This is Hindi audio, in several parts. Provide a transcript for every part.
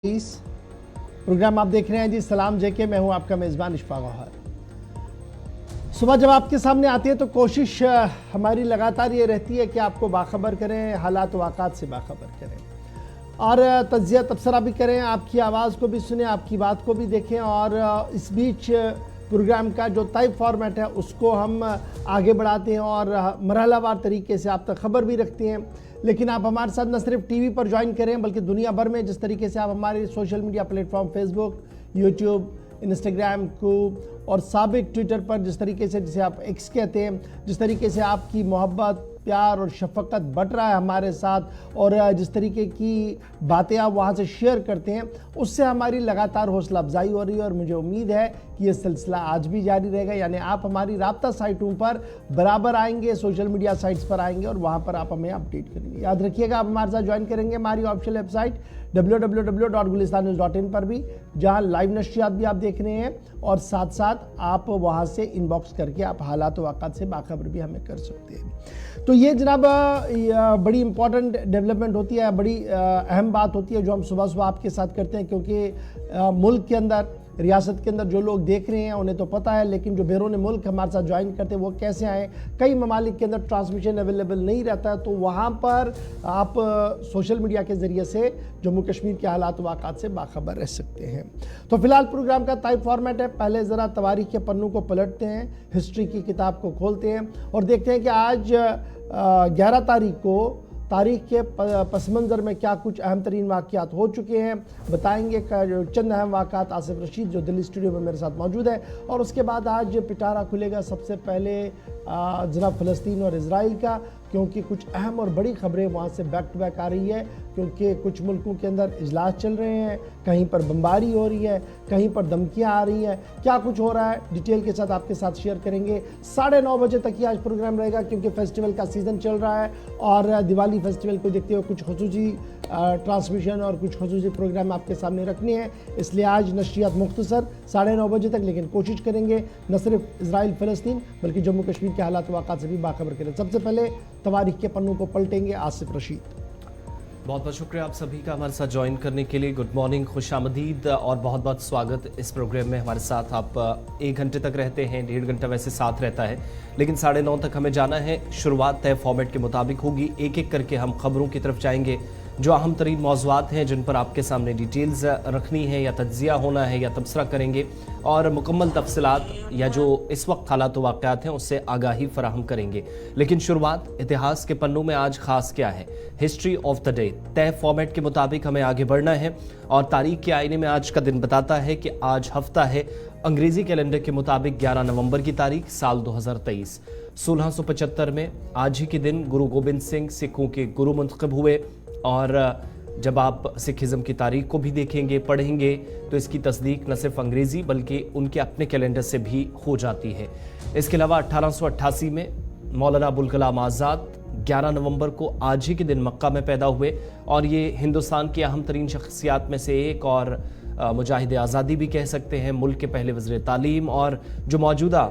प्रोग्राम आप देख रहे हैं जी सलाम जेके। मैं हूं आपका मेज़बान इशफाक गौहर। सुबह जब आपके सामने आती है तो कोशिश हमारी लगातार ये रहती है कि आपको बाखबर करें, हालात वाक़ात से बाखबर करें और तज्ज़िया तबसरा भी करें, आपकी आवाज़ को भी सुने, आपकी बात को भी देखें। और इस बीच प्रोग्राम का जो तय फॉर्मेट है उसको हम आगे बढ़ाते हैं और मरहलावार तरीके से आप तक खबर भी रखते हैं। लेकिन आप हमारे साथ न सिर्फ टीवी पर ज्वाइन करें बल्कि दुनिया भर में जिस तरीके से आप हमारे social media platform Facebook, YouTube, Instagram को और साबिक ट्विटर पर जिस तरीके से, जिसे आप एक्स कहते हैं, जिस तरीके से आपकी मोहब्बत, प्यार और शफकत बट रहा है हमारे साथ और जिस तरीके की बातें आप वहाँ से शेयर करते हैं उससे हमारी लगातार हौसला अफजाई हो रही है। और मुझे उम्मीद है कि ये सिलसिला आज भी जारी रहेगा। यानी आप हमारी राब्ता साइटों पर बराबर आएंगे, सोशल मीडिया साइट्स पर आएंगे और वहाँ पर आप हमें अपडेट करेंगे। याद रखिएगा आप हमारे साथ ज्वाइन करेंगे हमारी ऑफिशियल वेबसाइट www.gulistanews.in पर भी, जहाँ लाइव नशियात भी आप देख रहे हैं और साथ साथ आप वहाँ से इनबॉक्स करके आप हालात वाक़ात से बाखबर भी हमें कर सकते हैं। तो ये जनाब बड़ी इंपॉर्टेंट डेवलपमेंट होती है, बड़ी अहम बात होती है जो हम सुबह सुबह आपके साथ करते हैं, क्योंकि मुल्क के अंदर, रियासत के अंदर जो लोग देख रहे हैं उन्हें तो पता है, लेकिन जो बैरून मुल्क हमारे साथ ज्वाइन करते हैं वो कैसे आए। कई ममालिक के अंदर ट्रांसमिशन अवेलेबल नहीं रहता है, तो वहाँ पर आप सोशल मीडिया के ज़रिए से जम्मू कश्मीर के हालात वाक़ात से बाखबर रह सकते हैं। तो फिलहाल प्रोग्राम का तय फॉर्मेट है, पहले ज़रा तवारीख के पन्नों को पलटते हैं, हिस्ट्री की किताब को खोलते हैं और देखते हैं कि आज 11 तारीख को तारीख के पस मंज़र में क्या कुछ अहम तरीन वाक़यात हो चुके हैं। बताएंगे चंद अहम वाक़यात आसिफ रशीद जो दिल्ली स्टूडियो में मेरे साथ मौजूद है। और उसके बाद आज पिटारा खुलेगा सबसे पहले जनाब फ़लस्तीन और इजराइल का, क्योंकि कुछ अहम और बड़ी खबरें वहाँ से बैक टू बैक आ रही है। क्योंकि कुछ मुल्कों के अंदर इजलास चल रहे हैं, कहीं पर बमबारी हो रही है, कहीं पर धमकियाँ आ रही हैं। क्या कुछ हो रहा है डिटेल के साथ आपके साथ शेयर करेंगे। 9:30 बजे तक ही आज प्रोग्राम रहेगा, क्योंकि फेस्टिवल का सीज़न चल रहा है और दिवाली फेस्टिवल को देखते हुए कुछ खुसूसी ट्रांसमिशन और कुछ खुसूसी प्रोग्राम आपके सामने रखने हैं। इसलिए आज नशियात मुख्तसर 9:30 बजे तक, लेकिन कोशिश करेंगे न सिर्फ इजराइल फ़लस्तीन बल्कि जम्मू कश्मीर के हालात वाक़ात से भी बाखबर करें। सबसे पहले तवारीख के पन्नों को पलटेंगे आसिफ रशीद। बहुत बहुत शुक्रिया आप सभी का हमारे साथ ज्वाइन करने के लिए। गुड मॉर्निंग, खुशामदीद और बहुत बहुत स्वागत इस प्रोग्राम में। हमारे साथ आप 1 घंटे तक रहते हैं, 1.5 घंटा वैसे साथ रहता है, लेकिन 9:30 तक हमें जाना है। शुरुआत तय फॉर्मेट के मुताबिक होगी, एक एक करके हम खबरों की तरफ जाएंगे जो अहम तरीन मौज़ूआत हैं जिन पर आपके सामने डिटेल्स रखनी है या तज्ज़िया होना है या तबसरा करेंगे और मुकम्मल तफसीलात या जो इस वक्त हालात व वाक़यात हैं उससे आगाही फराहम करेंगे। लेकिन शुरुआत इतिहास के पन्नों में आज ख़ास क्या है, हिस्ट्री ऑफ द डे। तय फॉर्मेट के मुताबिक हमें आगे बढ़ना है और तारीख के आईने में आज का दिन बताता है कि आज हफ्ता है अंग्रेज़ी कैलेंडर के मुताबिक 11 नवंबर की तारीख, साल 2023। 1675 में आज ही के दिन गुरु गोबिंद सिंह सिखों के गुरु मुंतखब हुए। और जब आप सिखिज़म की तारीख को भी देखेंगे, पढ़ेंगे, तो इसकी तस्दीक न सिर्फ अंग्रेज़ी बल्कि उनके अपने कैलेंडर से भी हो जाती है। इसके अलावा 1888 में मौलाना अबुल कलाम आज़ाद 11 नवंबर को आज ही के दिन मक्का में पैदा हुए और ये हिंदुस्तान की अहम तरीन शख्सियात में से एक और मुजाहिद आज़ादी भी कह सकते हैं। मुल्क के पहले वज़ीर तालीम और जो मौजूदा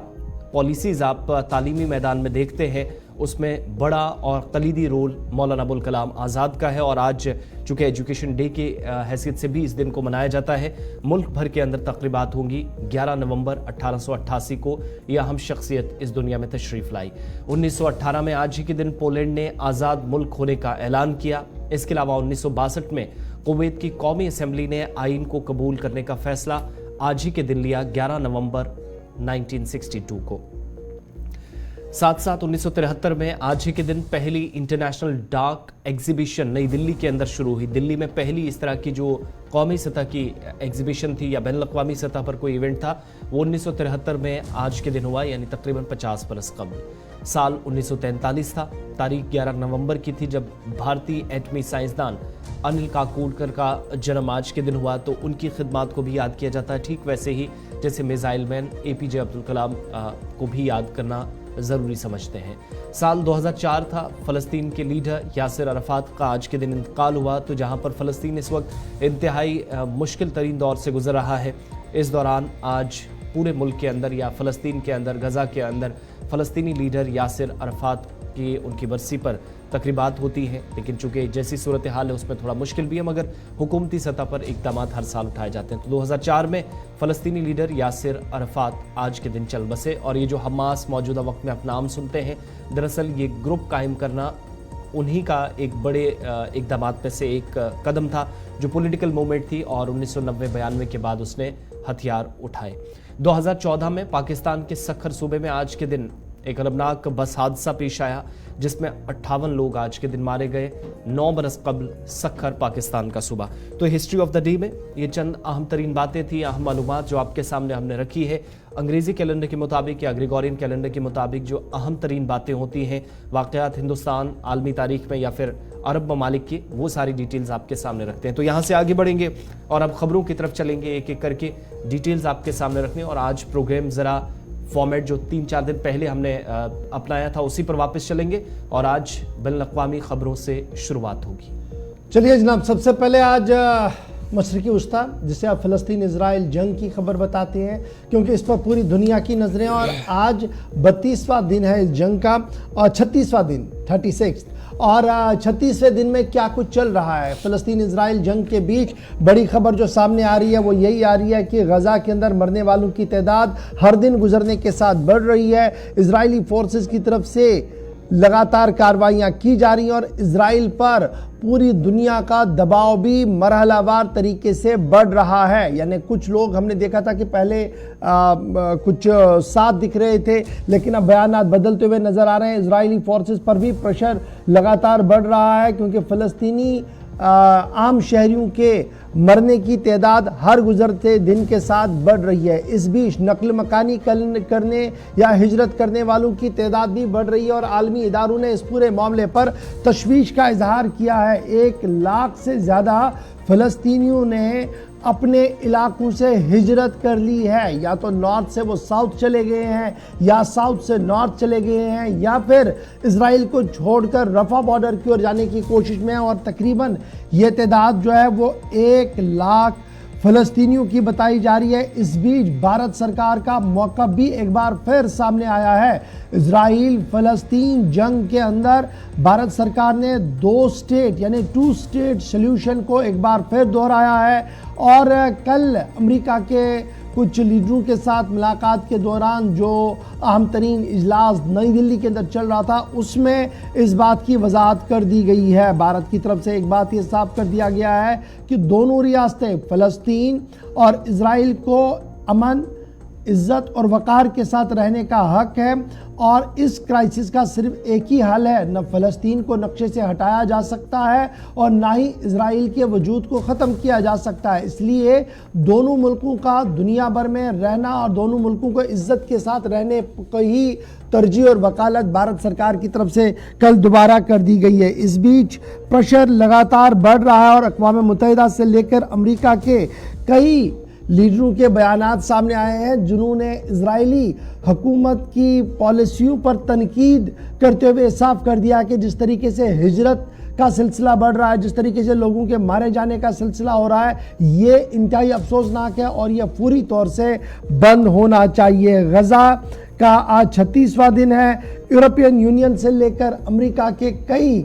पॉलिसीज़ आप तालीमी मैदान में देखते हैं उसमें बड़ा और कलीदी रोल मौलाना अबुल कलाम आज़ाद का है। और आज चूँकि एजुकेशन डे की हैसियत से भी इस दिन को मनाया जाता है, मुल्क भर के अंदर तकरीबात होंगी। 11 नवंबर 1888 को यह अहम शख्सियत इस दुनिया में तशरीफ़ लाई। 1918 में आज ही के दिन पोलैंड ने आज़ाद मुल्क होने का ऐलान किया। इसके अलावा 1962 में कुवैत की कौमी असम्बली ने आइन को कबूल करने का फैसला आज ही के दिन लिया, 11 नवंबर 1962 को। साथ साथ 1973 में आज ही के दिन पहली इंटरनेशनल डाक एग्जीबिशन नई दिल्ली के अंदर शुरू हुई। दिल्ली में पहली इस तरह की जो कौमी सतह की एग्जीबिशन थी या बैनुल-अक़वामी सतह पर कोई इवेंट था, वो 1973 में आज के दिन हुआ, यानी तकरीबन 50 बरस कबल। साल 1943 था, तारीख 11 नवंबर की थी जब भारतीय एटमी साइंसदान अनिल काकोडकर का जन्म आज के दिन हुआ, तो उनकी खिदमात को भी याद किया जाता है। ठीक वैसे ही जैसे missile man APJ Abdul Kalam को भी याद करना ज़रूरी समझते हैं। साल 2004 था, फ़लस्तीन के लीडर यासिर अरफ़ात का आज के दिन इंतकाल हुआ। तो जहां पर फ़लस्तीन इस वक्त इंतहाई मुश्किल तरीन दौर से गुजर रहा है, इस दौरान आज पूरे मुल्क के अंदर या फ़लस्तीन के अंदर, गज़ा के अंदर फ़लस्तीनी लीडर यासिर अरफ़ात की उनकी बरसी पर तकरीबात होती हैं, लेकिन चूंकि जैसी सूरत हाल है उसमें थोड़ा मुश्किल भी है, मगर हुकूमती सतह पर इकदाम हर साल उठाए जाते हैं। तो 2004 में फ़लस्तीनी लीडर यासिर अरफात आज के दिन चल बसे और ये जो हमास मौजूदा वक्त में अपना नाम सुनते हैं, दरअसल ये ग्रुप कायम करना उन्हीं का एक बड़े इकदाम में से एक कदम था, जो पॉलिटिकल मूवमेंट थी और 1990-92 के बाद उसने हथियार उठाए। 2014 में पाकिस्तान के सखर सूबे में आज के दिन एक अलमनाक बस हादसा पेश आया, जिसमें 58 लोग आज के दिन मारे गए। 9 बरस कबल सखर पाकिस्तान का सूबा। तो हिस्ट्री ऑफ द डे में ये चंद अहम तरीन बातें थी, अहम मालूमात जो आपके सामने हमने रखी है। अंग्रेजी कैलेंडर के मुताबिक या ग्रेगोरियन कैलेंडर के मुताबिक जो अहम तरीन बातें होती हैं, वाक़यात हिंदुस्तान, आलमी तारीख में या फिर अरब ममालिक की, वो सारी डिटेल्स आपके सामने रखते हैं। तो यहाँ से आगे बढ़ेंगे और अब खबरों की तरफ चलेंगे, एक एक करके डिटेल्स आपके सामने रखने। और आज प्रोग्राम ज़रा फॉर्मेट जो 3-4 दिन पहले हमने अपनाया था उसी पर वापस चलेंगे और आज बैनुल-अक़वामी खबरों से शुरुआत होगी। चलिए जनाब, सबसे पहले आज मशरिकी वस्ता, जिसे आप फ़लस्तीन इजराइल जंग की खबर बताते हैं, क्योंकि इस पर पूरी दुनिया की नज़रें। और आज 32वां दिन है इस जंग का और 36वां दिन 36 और 36वें दिन में क्या कुछ चल रहा है फ़लस्तीन इजराइल जंग के बीच। बड़ी खबर जो सामने आ रही है वो यही आ रही है कि गज़ा के अंदर मरने वालों की तादाद हर दिन गुजरने के साथ बढ़ रही है। इजरायली फोर्सेस की तरफ से लगातार कार्रवाइयाँ की जा रही हैं और इजराइल पर पूरी दुनिया का दबाव भी मरहलावार तरीके से बढ़ रहा है। यानी कुछ लोग हमने देखा था कि पहले कुछ साथ दिख रहे थे, लेकिन अब बयानात बदलते हुए नज़र आ रहे हैं। इजरायली फोर्सेस पर भी प्रेशर लगातार बढ़ रहा है, क्योंकि फ़लस्तीनी आम शहरियों के मरने की तादाद हर गुजरते दिन के साथ बढ़ रही है। इस बीच नकल मकानी करने या हिजरत करने वालों की तादाद भी बढ़ रही है और आलमी इदारों ने इस पूरे मामले पर तशवीश का इजहार किया है। 1 लाख से ज़्यादा फ़लस्तीनियों ने अपने इलाकों से हिजरत कर ली है। या तो नॉर्थ से वो साउथ चले गए हैं, या साउथ से नॉर्थ चले गए हैं, या फिर इजराइल को छोड़कर रफा बॉर्डर की ओर जाने की कोशिश में है। और तकरीबन ये तादाद जो है वो 1 लाख फ़लस्तीनियों की बताई जा रही है। इस बीच भारत सरकार का मौक़िफ़ भी एक बार फिर सामने आया है। इजराइल फ़लस्तीन जंग के अंदर भारत सरकार ने 2 स्टेट यानी 2 स्टेट सल्यूशन को एक बार फिर दोहराया है। और कल अमेरिका के कुछ लीडरों के साथ मुलाकात के दौरान जो अहम तरीन इजलास नई दिल्ली के अंदर चल रहा था, उसमें इस बात की वजाहत कर दी गई है। भारत की तरफ से एक बात ये साफ कर दिया गया है कि दोनों रियासतें फ़लस्तीन और इजराइल को अमन, इज्जत और वक़ार के साथ रहने का हक है। और इस क्राइसिस का सिर्फ एक ही हल है, न फ़लस्तीन को नक्शे से हटाया जा सकता है और ना ही इजराइल के वजूद को ख़त्म किया जा सकता है। इसलिए दोनों मुल्कों का दुनिया भर में रहना और दोनों मुल्कों को इज्जत के साथ रहने को ही तरजीह और वकालत भारत सरकार की तरफ से कल दोबारा कर दी गई है। इस बीच प्रेशर लगातार बढ़ रहा है और अक़वाम मुत्तहिदा से लेकर अमेरिका के कई लीडरों के बयानात सामने आए हैं, जिन्होंने इजरायली हुकूमत की पॉलिसियों पर तनकीद करते हुए साफ कर दिया कि जिस तरीके से हिजरत का सिलसिला बढ़ रहा है, जिस तरीके से लोगों के मारे जाने का सिलसिला हो रहा है, ये इंतहाई अफसोसनाक है और ये पूरी तौर से बंद होना चाहिए। गज़ा का आज 36वां दिन है। यूरोपियन यूनियन से लेकर अमेरिका के कई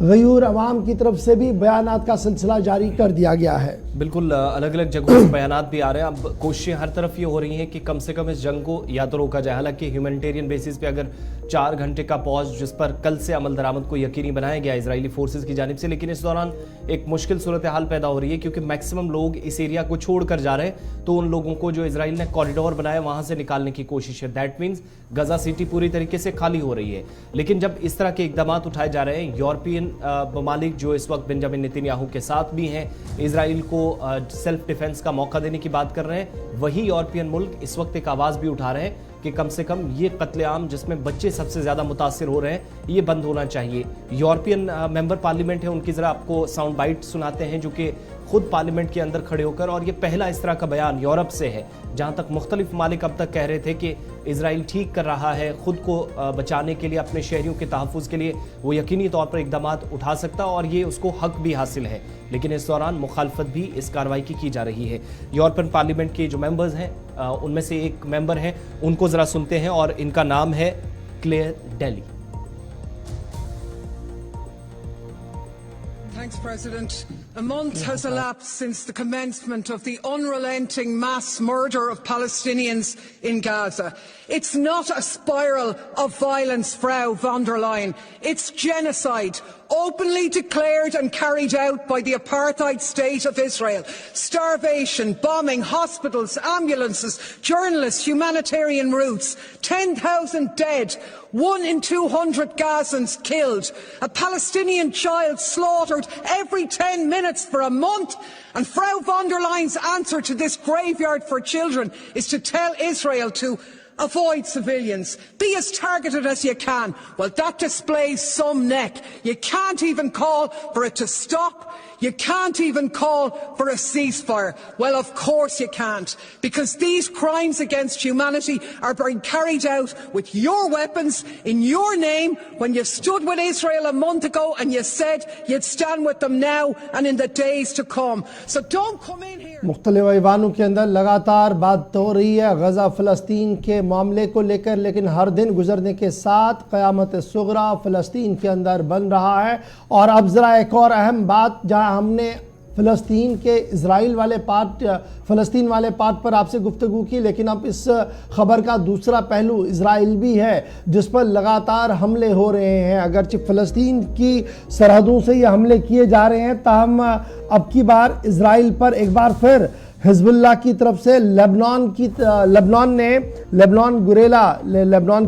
गयूर अवाम की तरफ से भी बयानात का सिलसिला जारी कर दिया गया है। बिल्कुल अलग अलग जगहों से बयानात भी आ रहे हैं। अब कोशिशें हर तरफ ये हो रही हैं कि कम से कम इस जंग को या तो रोका जाए। हालांकि ह्यूमैनिटेरियन बेसिस पे अगर 4 घंटे का पॉज, जिस पर कल से अमल दरामद को यकीनी बनाया गया इजरायली फोर्सेज की जानिब से, लेकिन इस दौरान एक मुश्किल सूरत हाल पैदा हो रही है, क्योंकि मैक्सिमम लोग इस एरिया को छोड़कर जा रहे हैं। तो उन लोगों को जो इजराइल ने कॉरिडोर बनाया वहां से निकालने की कोशिश है। दैट मीन्स गजा सिटी पूरी तरीके से खाली हो रही है। लेकिन जब इस तरह के इकदाम उठाए जा रहे हैं, यूरोपियन ममालिक जो इस वक्त बेंजामिन नेतन्याहू के साथ भी हैं, इजराइल को सेल्फ डिफेंस का मौका देने की बात कर रहे हैं, वही यूरोपियन मुल्क इस वक्त एक आवाज भी उठा रहे हैं कि कम से कम ये कत्लेआम जिसमें बच्चे सबसे ज्यादा मुतासिर हो रहे हैं, ये बंद होना चाहिए। यूरोपियन मेंबर पार्लियामेंट है, उनकी जरा आपको साउंड बाइट सुनाते हैं, जो कि खुद पार्लियामेंट के अंदर खड़े होकर, और ये पहला इस तरह का बयान यूरोप से है, जहां तक मुख्तलिफ मालिक अब तक कह रहे थे कि इजराइल ठीक कर रहा है, खुद को बचाने के लिए, अपने शहरियों के तहफ़्फ़ुज़ के लिए वो यकीनी तौर पर इकदाम उठा सकता और ये उसको हक भी हासिल है। लेकिन इस दौरान मुखालफत भी इस कार्रवाई की जा रही है। यूरोपियन पार्लियामेंट के जो मेंबर्स हैं, उनमें से एक मेंबर हैं, उनको ज़रा सुनते हैं और इनका नाम है Clare Daly. President, a month has elapsed since the commencement of the unrelenting mass murder of Palestinians in Gaza. It's not a spiral of violence, Frau von der Leyen. It's genocide, openly declared and carried out by the apartheid state of Israel. Starvation, bombing, hospitals, ambulances, journalists, humanitarian routes, 10,000 dead, 1 in 200 Gazans killed, a Palestinian child slaughtered every 10 minutes for a month. And Frau von der Leyen's answer to this graveyard for children is to tell Israel to avoid civilians. Be as targeted as you can. Well, that displays some neck. You can't even call for it to stop. You can't even call for a ceasefire. Well, of course you can't, because these crimes against humanity are being carried out with your weapons, in your name, when you stood with Israel a month ago and you said you'd stand with them now and in the days to come. So don't come in here. मुख्तलिफ ऐवानों के अंदर लगातार बात हो रही है गजा फ़लस्तीन के मामले को लेकर, लेकिन हर दिन गुजरने के साथ क़यामत सुग़रा फ़लस्तीन के अंदर बन रहा है। और अब ज़रा एक और अहम बात, जहां हमने फ़लस्तीन के इज़राइल वाले पार्ट, फ़लस्तीन वाले पार्ट पर आपसे गुफ्तगू की, लेकिन अब इस ख़बर का दूसरा पहलू इज़राइल भी है जिस पर लगातार हमले हो रहे हैं। अगरचे फ़लस्तीन की सरहदों से ये हमले किए जा रहे हैं, ताहम अब की बार इज़राइल पर एक बार फिर हिज़्बुल्लाह की तरफ से लेबनान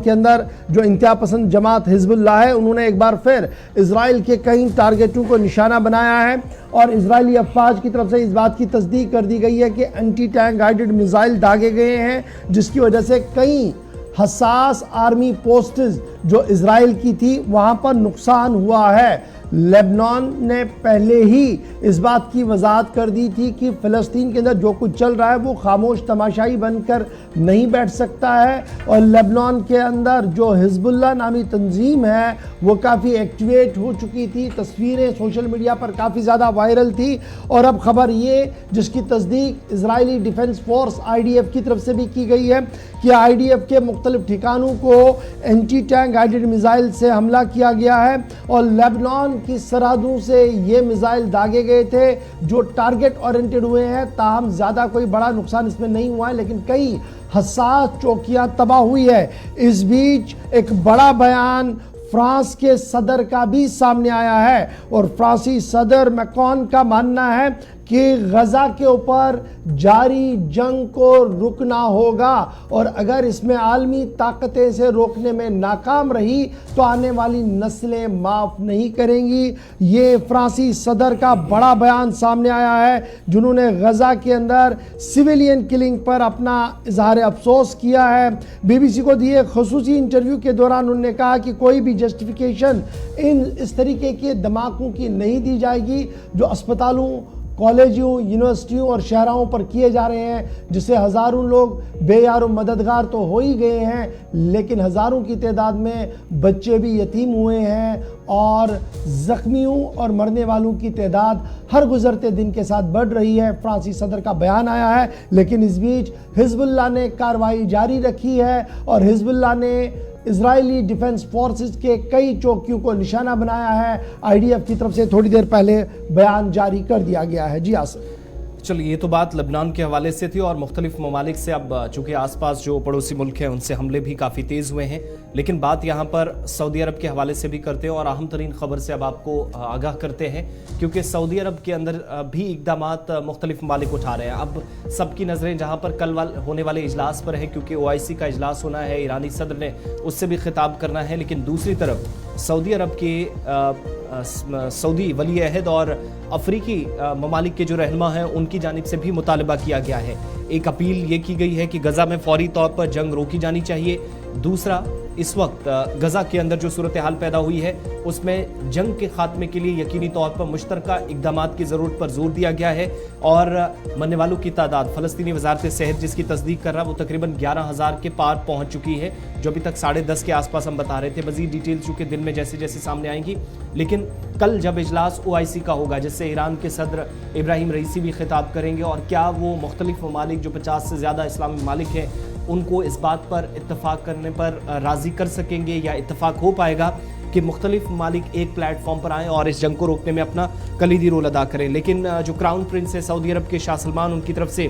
के अंदर जो इंतहा पसंद जमात हिज़्बुल्लाह है, उन्होंने एक बार फिर इज़राइल के कई टारगेटों को निशाना बनाया है। और इज़राइली अफवाज की तरफ से इस बात की तस्दीक कर दी गई है कि एंटी टैंक गाइडेड मिसाइल दागे गए हैं, जिसकी वजह से कई हसास आर्मी पोस्ट्स जो इज़राइल की थी वहाँ पर नुकसान हुआ है। लेबनान ने पहले ही इस बात की वजाहत कर दी थी कि फ़लस्तीन के अंदर जो कुछ चल रहा है वो खामोश तमाशाई बनकर नहीं बैठ सकता है। और लेबनान के अंदर जो हिज़्बुल्लाह नामी तंजीम है वो काफ़ी एक्टिवेट हो चुकी थी, तस्वीरें सोशल मीडिया पर काफ़ी ज़्यादा वायरल थी। और अब खबर ये, जिसकी तस्दीक इजरायली डिफेंस फोर्स IDF की तरफ से भी की गई है, कि IDF के मुख्तलिफ ठिकानों को एंटी टैंक गाइडेड मिसाइल से हमला किया गया है। और लेबनान की सरहदों से ये मिसाइल दागे गए थे जो टारगेट ओरिएंटेड हुए हैं, ताहम ज़्यादा कोई बड़ा नुकसान इसमें नहीं हुआ है, लेकिन कई हसास चौकियां तबाह हुई है। इस बीच एक बड़ा बयान फ्रांस के सदर का भी सामने आया है, और फ्रांसी सदर मैक्रोन का मानना है कि गजा के ऊपर जारी जंग को रुकना होगा, और अगर इसमें आलमी ताकतें से रोकने में नाकाम रही तो आने वाली नस्लें माफ़ नहीं करेंगी। ये फ्रांसी सदर का बड़ा बयान सामने आया है, जिन्होंने गजा के अंदर सिविलियन किलिंग पर अपना इजहार अफसोस किया है। BBC को दिए खुसूसी इंटरव्यू के दौरान उन्होंने कहा कि कोई भी जस्टिफिकेशन इस तरीके के धमाकों की नहीं दी जाएगी जो अस्पतालों, कॉलेजों, यूनिवर्सिटियों और शहरों पर किए जा रहे हैं, जिससे हज़ारों लोग बेयार मददगार तो हो ही गए हैं, लेकिन हज़ारों की तादाद में बच्चे भी यतीम हुए हैं, और ज़ख्मियों और मरने वालों की तादाद हर गुज़रते दिन के साथ बढ़ रही है। फ्रांसी सदर का बयान आया है, लेकिन इस बीच हिज़्बुल्लाह ने कार्रवाई जारी रखी है, और हिज़्बुल्लाह ने इजरायली डिफेंस फोर्सेस के कई चौकियों को निशाना बनाया है। IDF की तरफ से थोड़ी देर पहले बयान जारी कर दिया गया है। जी आसिफ। चलिए, ये तो बात लेबनान के हवाले से थी, और मुख्तलिफ ममालिक से अब चूंकि आसपास जो पड़ोसी मुल्क हैं उनसे हमले भी काफ़ी तेज़ हुए हैं, लेकिन बात यहाँ पर सऊदी अरब के हवाले से भी करते हैं, और अहम तरीन खबर से अब आपको आगाह करते हैं, क्योंकि सऊदी अरब के अंदर भी इकदामात मुख्तलिफ ममालिक उठा रहे हैं। अब सबकी नज़रें जहाँ पर कल होने वाले इजलास पर है, क्योंकि OIC का इजलास होना है, ईरानी सदर ने उससे भी खिताब करना है, लेकिन दूसरी तरफ सऊदी अरब के सऊदी वली अहद और अफ्रीकी ममालिक के जो रहनुमा हैं उनकी जानिब से भी मुतालबा किया गया है। एक अपील ये की गई है कि गजा में फौरी तौर पर जंग रोकी जानी चाहिए। दूसरा, इस वक्त गजा के अंदर जो सूरत हाल पैदा हुई है उसमें जंग के खात्मे के लिए यकीनी तौर पर मुश्तरका इक़दामात की ज़रूरत पर जोर दिया गया है, और मरने वालों की तादाद फ़लस्तीनी वज़ारत सेहत जिसकी तस्दीक कर रहा है वो तकरीबन 11,000 के पार पहुंच चुकी है, जो अभी तक 10:30 के आसपास हम बता रहे थे। मज़ीद डिटेल चूँकि दिन में जैसे जैसे सामने आएंगी, लेकिन कल जब इजलास OIC का होगा, जिससे ईरान के सदर इब्राहिम रईसी भी खिताब करेंगे, और क्या वो मुख्तलिफ ममालिक जो 50 से ज़्यादा इस्लामी ममालिक हैं उनको इस बात पर इत्तफाक करने पर राज़ी कर सकेंगे या इत्तफाक हो पाएगा, कि मुख्तलिफ ममालिक एक प्लेटफॉर्म पर आएँ और इस जंग को रोकने में अपना कलीदी रोल अदा करें। लेकिन जो क्राउन प्रिंस है सऊदी अरब के शाह सलमान, उनकी तरफ से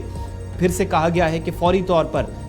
फिर से कहा गया है कि फौरी तौर पर,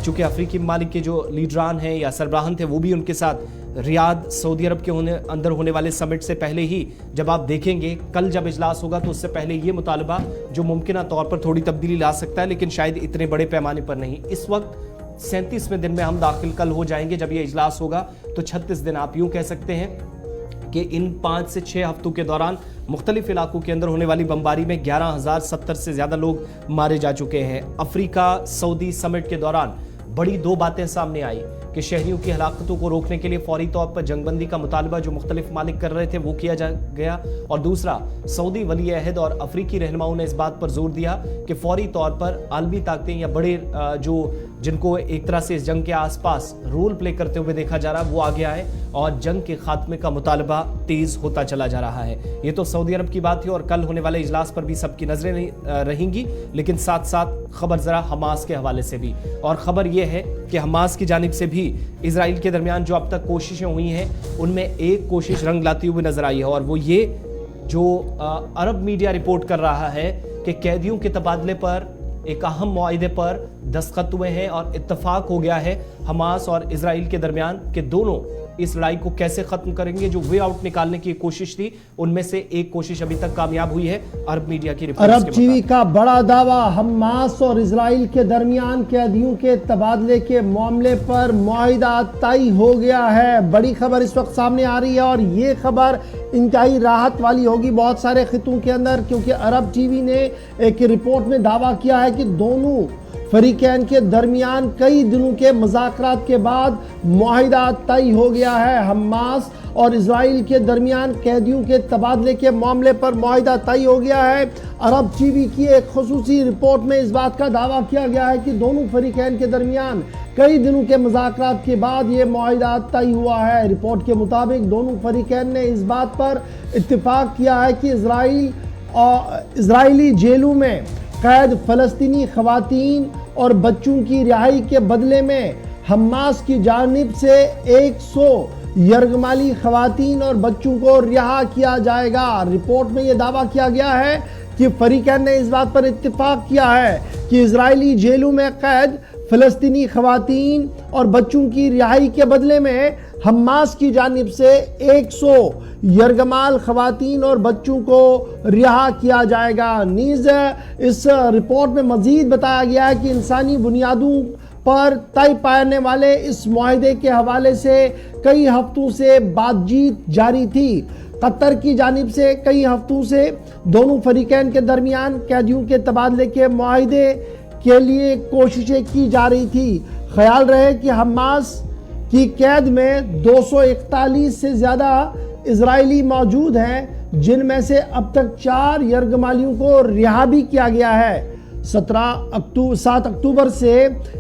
चूंकि अफ्रीकी ममालिक के जो लीडरान हैं या सरबराहान थे वो भी उनके साथ रियाद सऊदी अरब के अंदर होने वाले समिट से पहले ही, जब आप देखेंगे कल जब इजलास होगा तो उससे पहले ये मुतालबा जो मुमकिन तौर पर थोड़ी तब्दीली ला सकता है, लेकिन शायद इतने बड़े पैमाने पर नहीं। इस वक्त 37वें दिन में हम दाखिल कल हो जाएंगे जब ये इजलास होगा, तो 36 दिन आप यूं कह सकते हैं कि इन 5 से 6 हफ्तों के दौरान मुख्तलिफ इलाकों के अंदर होने वाली बमबारी में 11,070 से ज़्यादा लोग मारे जा चुके हैं। अफ्रीका सऊदी समिट के दौरान बड़ी 2 बातें सामने आई कि शहरियों की हलाकतों को रोकने के लिए फौरी तौर पर जंगबंदी का मुतालबा जो मुख्तलिफ मालिक कर रहे थे वो किया जा गया, और दूसरा सऊदी वली अहद और अफ्रीकी रहनुमाओं ने इस बात पर जोर दिया कि फौरी तौर पर आलमी ताकतें या बड़े जो जिनको एक तरह से इस जंग के आसपास रोल प्ले करते हुए देखा जा रहा है वो आगे आए और जंग के खात्मे का मुतालबा तेज होता चला जा रहा है। ये तो सऊदी अरब की बात है और कल होने वाले इजलास पर भी सबकी नजरें रहेंगी, लेकिन साथ साथ खबर जरा हमास के हवाले से भी, और खबर यह है कि हमास की जानिब से भी इजराइल के दरमियान जो अब तक कोशिशें हुई हैं उनमें एक कोशिश रंग लाती हुई नजर आई है, और वो ये जो अरब मीडिया रिपोर्ट कर रहा है कि कैदियों के तबादले पर एक अहम मुआहिदे पर दस्तखत हुए हैं और इत्तफाक हो गया है हमास और इजराइल के दरमियान कि दोनों इस लड़ाई को कैसे खत्म करेंगे। जो वे आउट निकालने की कोशिश थी उनमें से एक कोशिश अभी तक कामयाब हुई है। अरब मीडिया की रिपोर्ट, अरब टीवी का बड़ा दावा, हमास और इजराइल के दरमियान कैदियों के तबादले के मामले पर मुआहिदा तय हो गया है। बड़ी खबर इस वक्त सामने आ रही है और ये खबर इंतहाई राहत वाली होगी बहुत सारे खितों के अंदर, क्योंकि अरब टीवी ने एक रिपोर्ट में दावा किया है कि दोनों फरीकैन के दरमियान कई दिनों के मुज़ाकरात के बाद मुआहिदा तय हो गया है। हमास और इजराइल के दरमियान कैदियों के तबादले के मामले पर मुआहिदा तय हो गया है। अरब टीवी की एक खुसूसी रिपोर्ट में इस बात का दावा किया गया है कि दोनों फरीकैन के दरमियान कई दिनों के मुज़ाकरात के बाद ये मुआहिदा तय हुआ है। रिपोर्ट के मुताबिक दोनों फरीकैन ने इस बात पर इत्तेफाक किया है कि इजराइली जेलों में कैद फ़लस्तीनी ख़वातीन और बच्चों की रिहाई के बदले में हमास की जानिब से 100 यरगमाली ख़वातीन और बच्चों को रिहा किया जाएगा। रिपोर्ट में यह दावा किया गया है कि फरीकैन ने इस बात पर इत्तेफाक किया है कि इजरायली जेलों में कैद फ़लस्तीनी ख़वातीन और बच्चों की रिहाई के बदले में हमास की जानिब से 100 यरगमाल ख़वातीन और बच्चों को रिहा किया जाएगा। नीज़ इस रिपोर्ट में मज़ीद बताया गया है कि इंसानी बुनियादों पर तय पाने वाले इस मुआहिदे के हवाले से कई हफ्तों से बातचीत जारी थी। कतर की जानिब से कई हफ्तों से दोनों फरीकैन के दरमियान कैदियों के तबादले के मुआहिदे के लिए कोशिशें की जा रही थी। ख्याल रहे कि हमास की कैद में 241 से ज़्यादा इजरायली मौजूद हैं, जिनमें से अब तक 4 यरगमालियों को रिहा भी किया गया है। 7 अक्टूबर से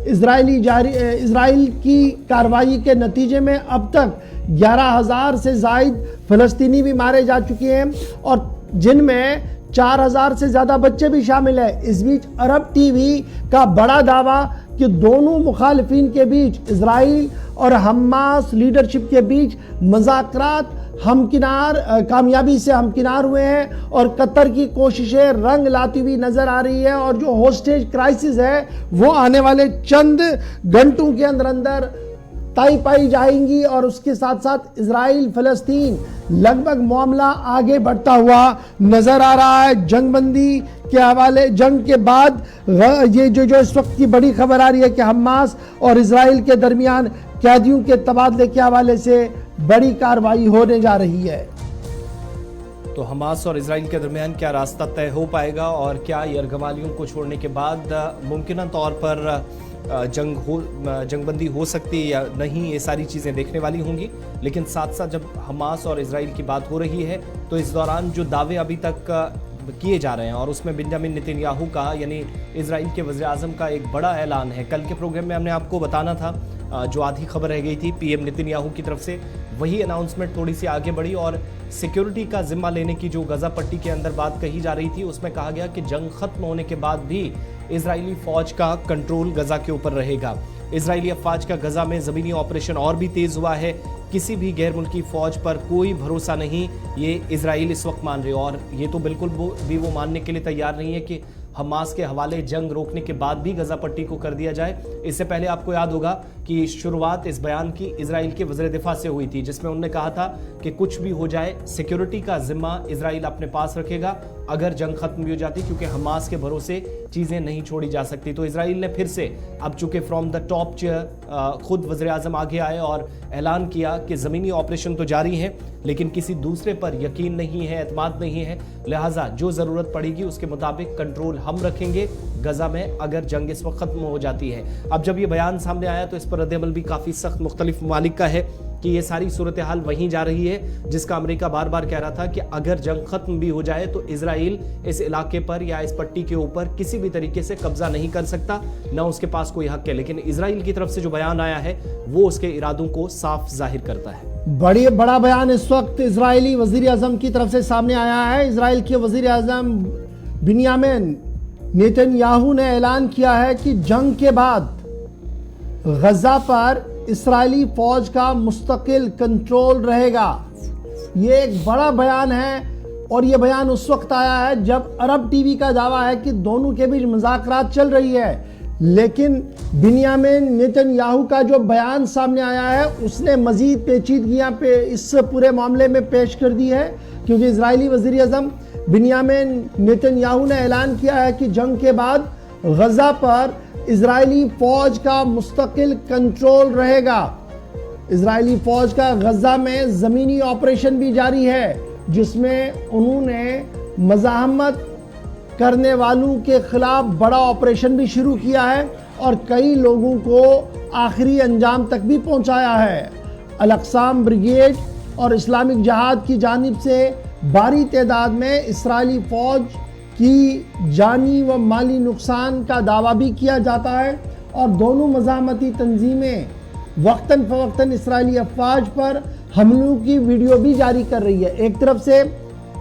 इजराइल की कार्रवाई के नतीजे में अब तक 11,000 से ज़ायद फ़लस्तीनी भी मारे जा चुके हैं और जिनमें 4,000 से ज़्यादा बच्चे भी शामिल हैं। इस बीच अरब टीवी का बड़ा दावा कि दोनों मुखालिफिन के बीच, इजराइल और हमास लीडरशिप के बीच मुज़ाकरात कामयाबी से हमकिनार हुए हैं और कतर की कोशिशें रंग लाती हुई नजर आ रही है और जो होस्टेज क्राइसिस है वो आने वाले चंद घंटों के अंदर तय पाई जाएंगी और उसके साथ साथ इजराइल फ़लस्तीन लगभग मामला आगे बढ़ता हुआ नजर आ रहा है। जंगबंदी के हवाले, जंग के बाद ये जो इस वक्त की बड़ी खबर आ रही है कि हमास और इजराइल के दरमियान कैदियों के तबादले के हवाले से बड़ी कार्रवाई होने जा रही है। तो हमास और इजराइल के दरमियान क्या रास्ता तय हो पाएगा और क्या यरगमालियों को छोड़ने के बाद मुमकिन तौर पर जंगबंदी हो सकती है या नहीं, ये सारी चीज़ें देखने वाली होंगी। लेकिन साथ साथ जब हमास और इजराइल की बात हो रही है तो इस दौरान जो दावे अभी तक किए जा रहे हैं और उसमें बेंजामिन नेतन्याहू का यानी इजराइल के वज़ीर-ए-आज़म का एक बड़ा ऐलान है। कल के प्रोग्राम में हमने आपको बताना था, जो आधी खबर रह गई थी पीएम नेतन्याहू की तरफ से, वही अनाउंसमेंट थोड़ी सी आगे बढ़ी और सिक्योरिटी का जिम्मा लेने की जो गजा पट्टी के अंदर बात कही जा रही थी उसमें कहा गया कि जंग खत्म होने के बाद भी इजरायली फौज का कंट्रोल गजा के ऊपर रहेगा। इजरायली अफवाज का गजा में जमीनी ऑपरेशन और भी तेज हुआ है। किसी भी गैर मुल्की फौज पर कोई भरोसा नहीं, ये इजराइल इस वक्त मान रहे हो, और ये तो बिल्कुल वो मानने के लिए तैयार नहीं है कि हमास के हवाले जंग रोकने के बाद भी गजा पट्टी को कर दिया जाए। इससे पहले आपको याद होगा कि शुरुआत इस बयान की इजराइल के वज़ीर दिफा से हुई थी, जिसमें उन्होंने कहा था कि कुछ भी हो जाए सिक्योरिटी का जिम्मा इजराइल अपने पास रखेगा अगर जंग खत्म भी हो जाती, क्योंकि हमास के भरोसे चीजें नहीं छोड़ी जा सकती। तो इजराइल ने फिर से, अब चूंकि फ्रॉम द टॉप चेयर खुद वज़ीर आज़म आगे आए और ऐलान किया कि जमीनी ऑपरेशन तो जारी है लेकिन किसी दूसरे पर यकीन नहीं है, एतमाद नहीं है, लिहाजा जो जरूरत पड़ेगी उसके मुताबिक कंट्रोल हम रखेंगे गजा में अगर जंग इस वक्त खत्म हो जाती है। अब जब ये बयान सामने आया तो इस पर रद्द-ए-अमल भी काफी सख्त मुख्तलिफ ममालिक का है कि ये सारी सूरत हाल वहीं जा रही है जिसका अमेरिका बार बार कह रहा था कि अगर जंग खत्म भी हो जाए तो इजराइल इस इलाके पर या इस पट्टी के ऊपर किसी भी तरीके से कब्जा नहीं कर सकता, ना उसके पास कोई हक है। लेकिन इजराइल की तरफ से जो बयान आया है वो उसके इरादों को साफ जाहिर करता है। बड़ा बयान इस वक्त इजरायली वजीर आजम की तरफ से सामने आया है। इजराइल के वजीर आजम बिन्यामिन नेतन्याहू ने ऐलान किया है कि जंग के बाद गजा पर इस्राएली फौज का मुस्तकिल कंट्रोल रहेगा। ये एक बड़ा बयान है और ये बयान उस वक्त आया है जब अरब टीवी का दावा है कि दोनों के बीच मुज़ाकरात चल रही है, लेकिन बिन्यामिन नेतन्याहू का जो बयान सामने आया है उसने मजीद पेचीदगियां इस पूरे मामले में पेश कर दी है, क्योंकि इजरायली वज़ीर आज़म बिन्यामिन नेतन्याहू ने ऐलान किया है कि जंग के बाद गजा पर इजरायली फौज का मुस्तकिल कंट्रोल रहेगा। इजरायली फौज का गजा में ज़मीनी ऑपरेशन भी जारी है, जिसमें उन्होंने मज़ाहमत करने वालों के खिलाफ बड़ा ऑपरेशन भी शुरू किया है और कई लोगों को आखिरी अंजाम तक भी पहुंचाया है। अल-अक़साम ब्रिगेड और इस्लामिक जहाद की जानिब से भारी तादाद में इस्राएली फौज की जानी व माली नुकसान का दावा भी किया जाता है और दोनों मज़ाहमती तंजीमें वक्तन फ़वक्तन इस्राएली अफवाज पर हमलों की वीडियो भी जारी कर रही है। एक तरफ से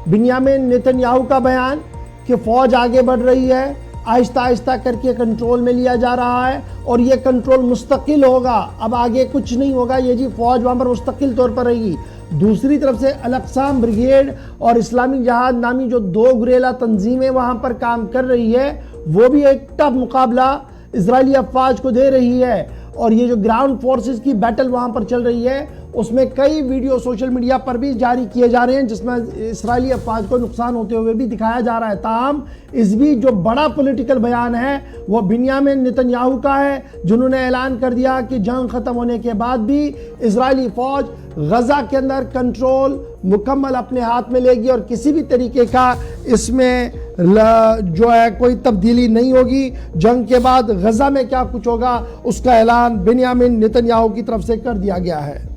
बिन्यामिन नेतन्याहू का बयान कि फ़ौज आगे बढ़ रही है, आहिस्ता आहिस्ता करके कंट्रोल में लिया जा रहा है और ये कंट्रोल मुस्तकिल होगा, अब आगे कुछ नहीं होगा, ये जी फ़ौज वहाँ पर मुस्तकिल तौर पर रहेगी। दूसरी तरफ से अल-अक़साम ब्रिगेड और इस्लामिक जहाद नामी जो दो गुरेला तंजीमें वहाँ पर काम कर रही है, वो भी एक टफ मुकाबला इजरायली अफवाज को दे रही है। और ये जो ग्राउंड फोर्सेस की बैटल वहाँ पर चल रही है उसमें कई वीडियो सोशल मीडिया पर भी जारी किए जा रहे हैं जिसमें इस्राएली अफवाज को नुकसान होते हुए भी दिखाया जा रहा है। ताहम इस बीच जो बड़ा पॉलिटिकल बयान है वो बिन्यामिन नेतन्याहू का है, जिन्होंने ऐलान कर दिया कि जंग खत्म होने के बाद भी इजरायली फौज गजा के अंदर कंट्रोल मुकम्मल अपने हाथ में लेगी और किसी भी तरीके का इसमें जो है कोई तब्दीली नहीं होगी। जंग के बाद गजा में क्या कुछ होगा उसका ऐलान बिन्यामिन नेतन्याहू की तरफ से कर दिया गया है।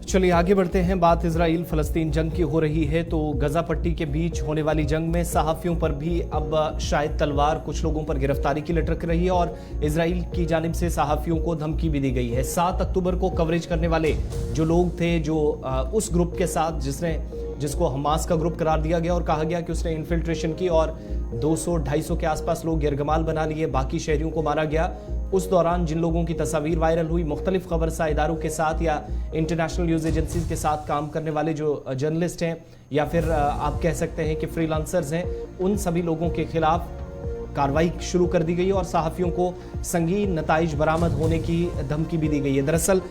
चलिए आगे बढ़ते हैं। बात इजराइल फलस्तीन जंग की हो रही है तो गजा पट्टी के बीच होने वाली जंग में सहाफ़ियों पर भी अब शायद तलवार कुछ लोगों पर गिरफ्तारी की लटक रही है और इजराइल की जानिब से सहाफ़ियों को धमकी भी दी गई है। 7 अक्टूबर को कवरेज करने वाले जो लोग थे, जो उस ग्रुप के साथ जिसको हमास का ग्रुप करार दिया गया और कहा गया कि उसने इन्फिल्ट्रेशन की और 200-250 के आसपास लोग यरगमाल बना लिए, बाकी शहरियों को मारा गया। उस दौरान जिन लोगों की तस्वीर वायरल हुई, मुख्तलिफ खबरसा इदारों के साथ या इंटरनेशनल न्यूज़ एजेंसीज के साथ काम करने वाले जो जर्नलिस्ट हैं या फिर आप कह सकते हैं कि फ्रीलांसर्स हैं, उन सभी लोगों के खिलाफ कार्रवाई शुरू कर दी गई और सहाफ़ियों को संगीन नताइज बरामद होने की धमकी भी दी गई है। दरअसल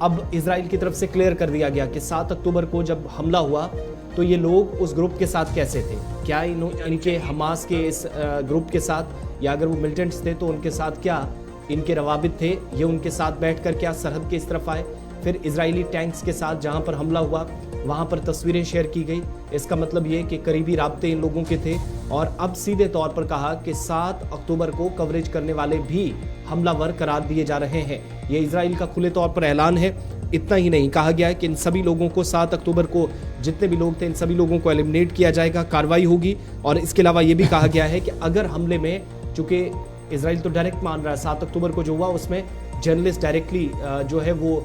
अब इजराइल की तरफ से क्लियर कर दिया गया कि 7 अक्टूबर को जब हमला हुआ तो ये लोग उस ग्रुप के साथ कैसे थे, क्या इनके हमास के इस ग्रुप के साथ या अगर वो मिलिटेंट्स थे तो उनके साथ क्या इनके रवाबित थे, ये उनके साथ बैठकर क्या सरहद के इस तरफ आए। फिर इजरायली टैंक्स के साथ जहां पर हमला हुआ वहां पर तस्वीरें शेयर की गई। इसका मतलब ये कि करीबी राब्ते इन लोगों के थे और अब सीधे तौर पर कहा कि 7 अक्टूबर को कवरेज करने वाले भी हमलावर करार दिए जा रहे हैं। ये इजराइल का खुले तौर पर ऐलान है। इतना ही नहीं, कहा गया है कि इन सभी लोगों को 7 अक्टूबर को जितने भी लोग थे इन सभी लोगों को एलिमिनेट किया जाएगा, कार्रवाई होगी। और इसके अलावा ये भी कहा गया है कि अगर हमले में, चूंकि इजराइल तो डायरेक्ट मान रहा है 7 अक्टूबर को जो हुआ उसमें जर्नलिस्ट डायरेक्टली जो है वो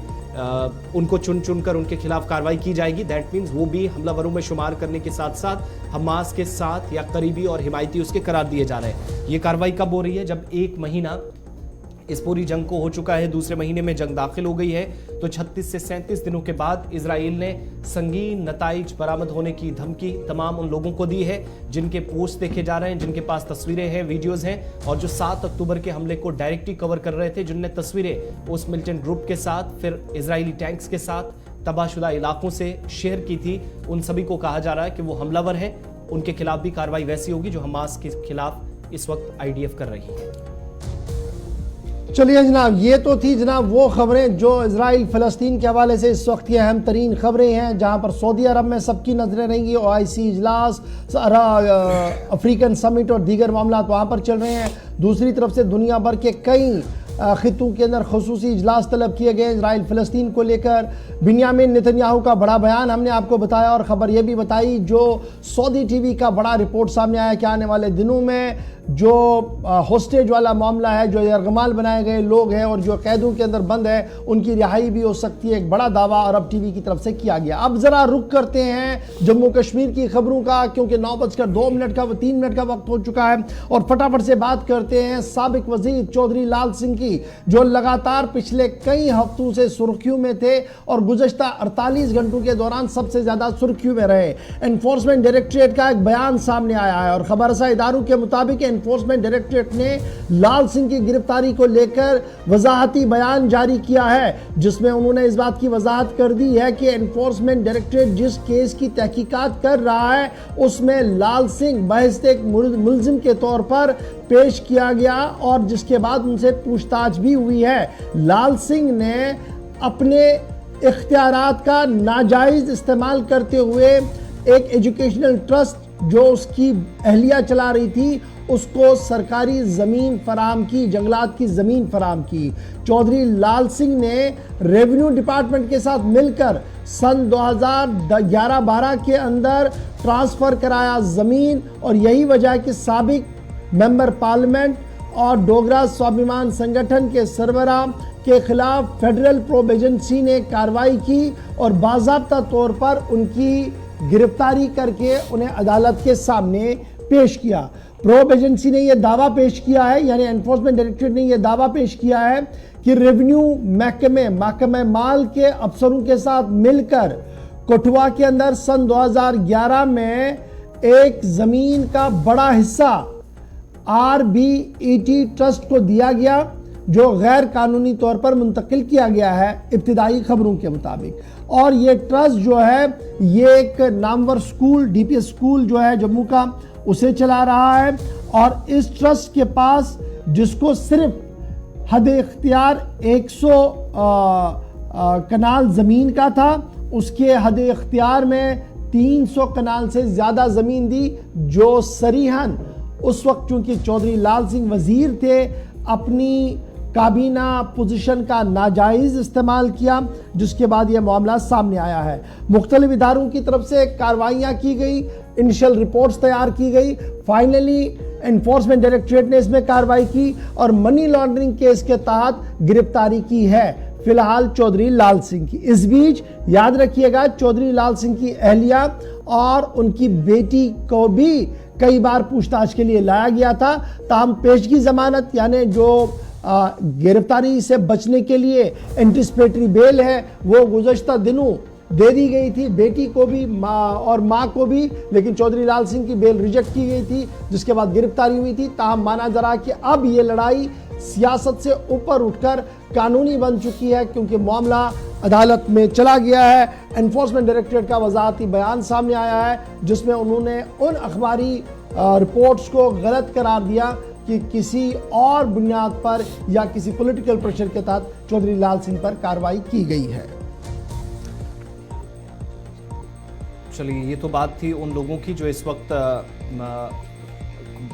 उनको चुन चुनकर उनके खिलाफ कार्रवाई की जाएगी। दैट मीन्स वो भी हमलावरों में शुमार करने के साथ साथ हमास के साथ या करीबी और हिमायती उसके करार दिए जा रहे हैं। ये कार्रवाई कब हो रही है? जब एक महीना इस पूरी जंग को हो चुका है, दूसरे महीने में जंग दाखिल हो गई है, तो 36 से 37 दिनों के बाद इजराइल ने संगीन नताइज बरामद होने की धमकी तमाम उन लोगों को दी है जिनके पोस्ट देखे जा रहे हैं, जिनके पास तस्वीरें हैं, वीडियोस हैं, और जो 7 अक्टूबर के हमले को डायरेक्टली कवर कर रहे थे, जिनने तस्वीरें उस मिलिटेंट ग्रुप के साथ फिर इजरायली टैंक्स के साथ तबाहशुदा इलाकों से शेयर की थी। उन सभी को कहा जा रहा है कि वो हमलावर हैं, उनके खिलाफ भी कार्रवाई वैसी होगी जो हमास के खिलाफ इस वक्त IDF कर रही है। चलिए जनाब, ये तो थी जनाब वो खबरें जो इजराइल फ़लस्तीन के हवाले से इस वक्त की अहम तरीन खबरें हैं, जहाँ पर सऊदी अरब में सबकी नजरें रहेंगी। OIC इजलास, अफ्रीकन समिट और दीगर मामला वहाँ पर चल रहे हैं। दूसरी तरफ से दुनिया भर के कई खित्तों के अंदर खुसूसी इजलास तलब किए गए इजराइल फ़लस्तीन को लेकर। बिन्यामिन नेतन्याहू का बड़ा बयान हमने आपको बताया, और ख़बर यह भी बताई जो सऊदी TV का बड़ा रिपोर्ट सामने आया कि आने वाले दिनों में जो होस्टेज वाला मामला है, जो यरगमाल बनाए गए लोग हैं और जो कैदों के अंदर बंद है, उनकी रिहाई भी हो सकती है। एक बड़ा दावा अरब TV की तरफ से किया गया। अब ज़रा रुक करते हैं जम्मू कश्मीर की खबरों का, क्योंकि 9:02 का 3 मिनट का वक्त हो चुका है, और फटाफट से बात करते हैं साबिक वजीर चौधरी लाल सिंह की, जो लगातार पिछले कई हफ्तों से सुर्खियों में थे और गुज़श्ता 48 घंटों के दौरान सबसे ज़्यादा सुर्खियों में रहे। एनफोर्समेंट डायरेक्टरेट का एक बयान सामने आया है, और खबरसा इदारों के मुताबिक एनफोर्समेंट डायरेक्टरेट ने लाल सिंह की गिरफ्तारी को लेकर वजाहती बयान जारी किया है, जिसमें उन्होंने इस बात की वजाहत कर दी है कि एनफोर्समेंट डायरेक्टरेट जिस केस की तहकीकात कर रहा है उसमें लाल सिंह बहस एक मुल्जिम के तौर पर पेश किया गया, और जिसके बाद उनसे पूछताछ भी हुई है। लाल सिंह ने अपने इख्तियारात का नाजायज इस्तेमाल करते हुए एक एजुकेशनल ट्रस्ट जो उसकी अहलिया चला रही थी उसको सरकारी ज़मीन फराम की, जंगलात की ज़मीन फराम की। चौधरी लाल सिंह ने रेवेन्यू डिपार्टमेंट के साथ मिलकर सन 2011-12 के अंदर ट्रांसफ़र कराया ज़मीन, और यही वजह है कि साबिक मेंबर पार्लियामेंट और डोगरा स्वाभिमान संगठन के सरबराह के खिलाफ फेडरल प्रोब एजेंसी ने कार्रवाई की और बाज़ाब्ता तौर पर उनकी गिरफ्तारी करके उन्हें अदालत के सामने पेश किया। प्रोब एजेंसी ने यह दावा पेश किया है, यानी एनफोर्समेंट डायरेक्टरेट ने यह दावा पेश किया है कि रेवेन्यू महकमे माल के अफसरों के साथ मिलकर कठुआ के अंदर सन 2011 में एक ज़मीन का बड़ा हिस्सा RBET ट्रस्ट को दिया गया, जो गैर कानूनी तौर पर मुंतकिल किया गया है इब्तिदाई खबरों के मुताबिक। और ये ट्रस्ट जो है ये एक नामवर स्कूल DPS स्कूल जो है जम्मू का उसे चला रहा है, और इस ट्रस्ट के पास जिसको सिर्फ हद इख्तियार 100 कनाल ज़मीन का था, उसके हद इख्तियार में 300 कनाल से ज़्यादा ज़मीन दी, जो सरीहन उस वक्त चूंकि चौधरी लाल सिंह वजीर थे अपनी काबीना पोजीशन का नाजायज़ इस्तेमाल किया, जिसके बाद यह मामला सामने आया है। मुख्तलिफ इदारों की तरफ से कार्रवाइयाँ की गई, इनिशियल रिपोर्ट्स तैयार की गई, फाइनली एनफोर्समेंट डायरेक्टरेट ने इसमें कार्रवाई की और मनी लॉन्ड्रिंग केस के तहत गिरफ्तारी की है फिलहाल चौधरी लाल सिंह की। इस बीच याद रखिएगा चौधरी लाल सिंह की अहलिया और उनकी बेटी को भी कई बार पूछताछ के लिए लाया गया था, ताहम पेशगी जमानत यानी जो गिरफ्तारी से बचने के लिए एंटिसिपेटरी बेल है वो गुज़श्ता दिनों दे दी गई थी, बेटी को भी माँ को भी, लेकिन चौधरी लाल सिंह की बेल रिजेक्ट की गई थी, जिसके बाद गिरफ्तारी हुई थी। ताहम माना जा रहा कि अब ये लड़ाई सियासत से ऊपर उठकर कानूनी बन चुकी है, क्योंकि मामला अदालत में चला गया है। एनफोर्समेंट डायरेक्टरेट का वजाहती बयान सामने आया है, जिसमें उन्होंने उन अखबारी रिपोर्ट्स को गलत करार दिया कि किसी और बुनियाद पर या किसी पॉलिटिकल प्रेशर के तहत चौधरी लाल सिंह पर कार्रवाई की गई है। चलिए, ये तो बात थी उन लोगों की जो इस वक्त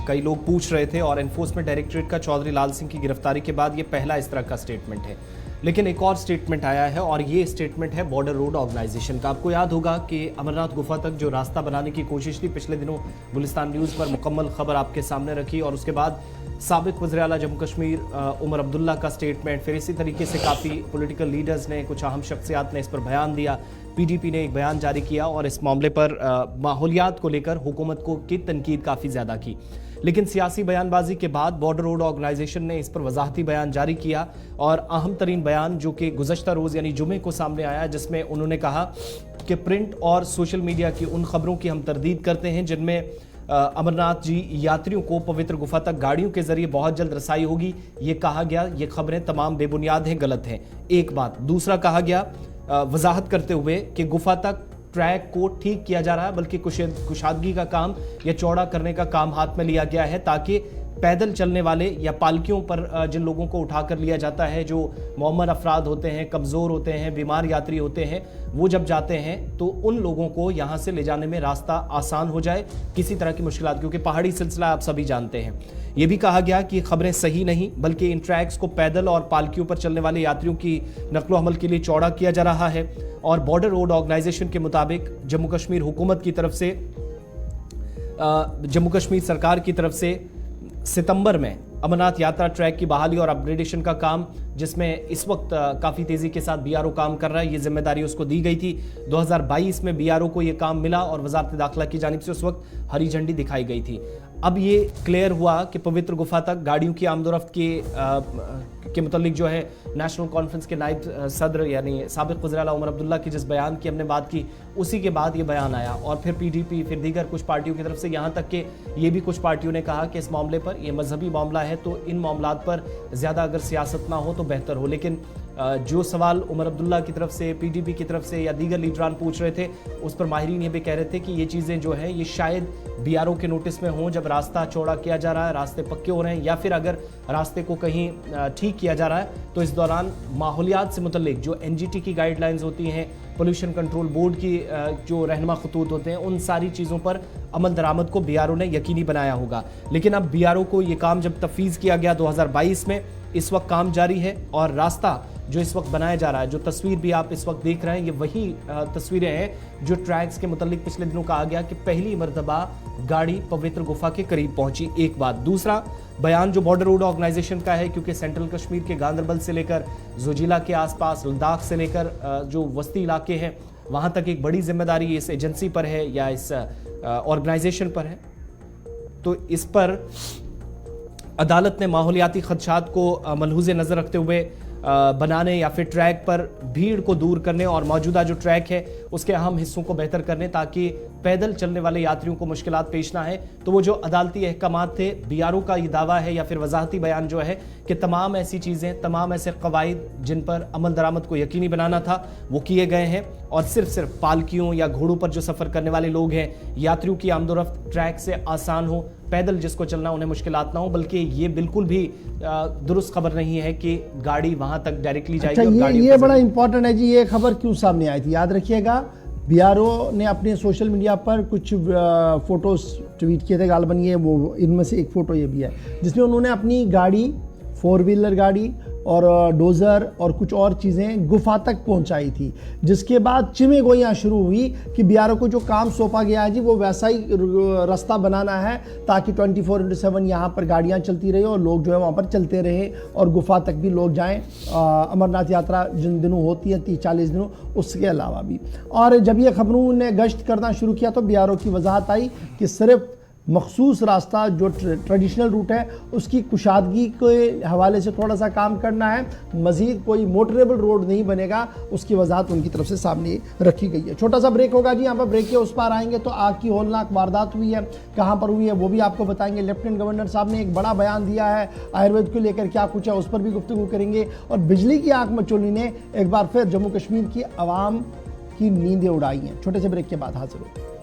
कई लोग पूछ रहे थे, और एनफोर्समेंट डायरेक्टरेट का चौधरी लाल सिंह की गिरफ्तारी के बाद ये पहला इस तरह का स्टेटमेंट है। लेकिन एक और स्टेटमेंट आया है और ये स्टेटमेंट है बॉर्डर रोड ऑर्गेनाइजेशन का। आपको याद होगा कि अमरनाथ गुफा तक जो रास्ता बनाने की कोशिश थी, पिछले दिनों गुलिस्तान न्यूज़ पर मुकम्मल खबर आपके सामने रखी और उसके बाद साबिक वज़ीर आला जम्मू कश्मीर उमर अब्दुल्ला का स्टेटमेंट, फिर इसी तरीके से काफ़ी पॉलिटिकल लीडर्स ने, कुछ अहम शख्सियात ने इस पर बयान दिया। पीडीपी ने एक बयान जारी किया और इस मामले पर माहौलियात को लेकर हुकूमत को की तनकीद काफ़ी ज़्यादा की। लेकिन सियासी बयानबाजी के बाद बॉर्डर रोड ऑर्गेनाइजेशन ने इस पर वजाहती बयान जारी किया और अहम तरीन बयान जो कि गुज़श्ता रोज़ यानी जुमे को सामने आया, जिसमें उन्होंने कहा कि प्रिंट और सोशल मीडिया की उन खबरों की हम तरदीद करते हैं जिनमें अमरनाथ जी यात्रियों को पवित्र गुफा तक गाड़ियों के जरिए बहुत जल्द रसाई होगी, ये कहा गया। ये खबरें तमाम बेबुनियाद हैं, गलत हैं। एक बात। दूसरा कहा गया वजाहत करते हुए कि गुफा तक ट्रैक को ठीक किया जा रहा है, बल्कि कुशादगी का काम या चौड़ा करने का काम हाथ में लिया गया है ताकि पैदल चलने वाले या पालकियों पर जिन लोगों को उठाकर लिया जाता है, जो मुअम्मर अफराद होते हैं, कमज़ोर होते हैं, बीमार यात्री होते हैं, वो जब जाते हैं तो उन लोगों को यहाँ से ले जाने में रास्ता आसान हो जाए, किसी तरह की मुश्किलात, क्योंकि पहाड़ी सिलसिला आप सभी जानते हैं। ये भी कहा गया कि खबरें सही नहीं, बल्कि इन ट्रैक्स को पैदल और पालकियों पर चलने वाले यात्रियों की नकलो हमल के लिए चौड़ा किया जा रहा है। और बॉर्डर रोड ऑर्गेनाइजेशन के मुताबिक जम्मू कश्मीर हुकूमत की तरफ से, जम्मू कश्मीर सरकार की तरफ से सितंबर में अमरनाथ यात्रा ट्रैक की बहाली और अपग्रेडेशन का काम, जिसमें इस वक्त काफ़ी तेज़ी के साथ बीआरओ काम कर रहा है, ये जिम्मेदारी उसको दी गई थी। 2022 में बीआरओ को ये काम मिला और वजारत दाखिला की जानिब से उस वक्त हरी झंडी दिखाई गई थी। अब ये क्लियर हुआ कि पवित्र गुफा तक गाड़ियों की आमदोरफ्त के मुतल्लिक जो है नेशनल कॉन्फ्रेंस के नायब सदर यानी साबिक वज़ीर आला उमर अब्दुल्ला की जिस बयान की हमने बात की, उसी के बाद ये बयान आया और फिर पीडीपी, फिर दीगर कुछ पार्टियों की तरफ से, यहाँ तक कि ये भी कुछ पार्टियों ने कहा कि इस मामले पर, ये मजहबी मामला है तो इन मामलात पर ज़्यादा अगर सियासत ना हो तो बेहतर हो। लेकिन जो सवाल उमर अब्दुल्ला की तरफ से, पीडीपी की तरफ से या दीगर लीडरान पूछ रहे थे, उस पर माहिरीन ये भी कह रहे थे कि ये चीज़ें जो हैं ये शायद बीआरओ के नोटिस में हों, जब रास्ता चौड़ा किया जा रहा है, रास्ते पक्के हो रहे हैं, या फिर अगर रास्ते को कहीं ठीक किया जा रहा है तो इस दौरान माहौलियात से मुतल्लिक जो एनजीटी की गाइडलाइंस होती हैं, पोल्यूशन कंट्रोल बोर्ड की जो रहनुमा खतूत होते हैं, उन सारी चीज़ों पर अमल दरामद को बीआरओ ने यकीनी बनाया होगा। लेकिन अब बीआरओ को ये काम जब तफवीज़ किया गया 2022 में, इस वक्त काम जारी है और रास्ता जो इस वक्त बनाया जा रहा है, जो तस्वीर भी आप इस वक्त देख रहे हैं, ये वही तस्वीरें हैं जो ट्रैक्स के मुतल्लिक पिछले दिनों कहा गया कि पहली मरतबा गाड़ी पवित्र गुफा के करीब पहुंची। एक बात। दूसरा बयान जो बॉर्डर रोड ऑर्गेनाइजेशन का है, क्योंकि सेंट्रल कश्मीर के गांदरबल से लेकर जोजिला के आसपास, लद्दाख से लेकर जो वस्ती इलाके हैं, वहाँ तक एक बड़ी जिम्मेदारी इस एजेंसी पर है या इस ऑर्गेनाइजेशन पर है। तो इस पर अदालत ने माहौलियाती खदशात को मलहूज़े नज़र रखते हुए बनाने या फिर ट्रैक पर भीड़ को दूर करने और मौजूदा जो ट्रैक है उसके अहम हिस्सों को बेहतर करने, ताकि पैदल चलने वाले यात्रियों को मुश्किलात पेश ना है। तो वो जो अदालती अहकामात थे, बीआरओ का ये दावा है या फिर वजाहती बयान जो है कि तमाम ऐसी चीज़ें, तमाम ऐसे कवायद जिन पर अमल दरामद को यकीनी बनाना था वो किए गए हैं और सिर्फ पालकियों या घोड़ों पर जो सफ़र करने वाले लोग हैं, यात्रियों की आमदोरफ्त ट्रैक से आसान हो, पैदल जिसको चलना उन्हें मुश्किलात ना हो। बल्कि ये बिल्कुल भी दुरुस्त खबर नहीं है कि गाड़ी वहां तक डायरेक्टली जाएगी। अच्छा, ये बड़ा इंपॉर्टेंट है जी। ये खबर क्यों सामने आई थी, याद रखिएगा। बीआरओ ने अपने सोशल मीडिया पर कुछ फोटोज ट्वीट किए थे, गालबन ये वो, इनमें से एक फ़ोटो ये भी है जिसमें उन्होंने अपनी गाड़ी, 4 व्हीलर गाड़ी और डोज़र और कुछ और चीज़ें गुफा तक पहुंचाई थी, जिसके बाद चिमे गोइयाँ शुरू हुई कि बीआरओ को जो काम सौंपा गया है जी वो वैसा ही रास्ता बनाना है ताकि 24/7 यहाँ पर गाड़ियाँ चलती रही और लोग जो है वहाँ पर चलते रहे और गुफा तक भी लोग जाएं। अमरनाथ यात्रा जिन दिनों होती है 30-40 दिनों, उसके अलावा भी। और जब ये खबरों ने गश्त करना शुरू किया तो बीआरओ की वजाहत आई कि सिर्फ मखसूस रास्ता जो ट्रेडिशनल रूट है उसकी कुशादगी के हवाले से थोड़ा सा काम करना है, मज़ीद कोई मोटरेबल रोड नहीं बनेगा, उसकी वजाहत उनकी तरफ से सामने रखी गई है। छोटा सा ब्रेक होगा जी, यहाँ पर ब्रेक के उस पार आएंगे तो आग की होलनाक वारदात हुई है, कहाँ पर हुई है वो भी आपको बताएंगे। लेफ्टिनेंट गवर्नर साहब ने एक बड़ा बयान दिया है, आयुर्वेद को लेकर क्या कुछ है उस पर भी गुफ्तगू करेंगे। और बिजली की आग मचोली ने एक बार फिर जम्मू कश्मीर की आवाम की नींदें उड़ाई हैं। छोटे से ब्रेक के बाद हाजिर होते हैं।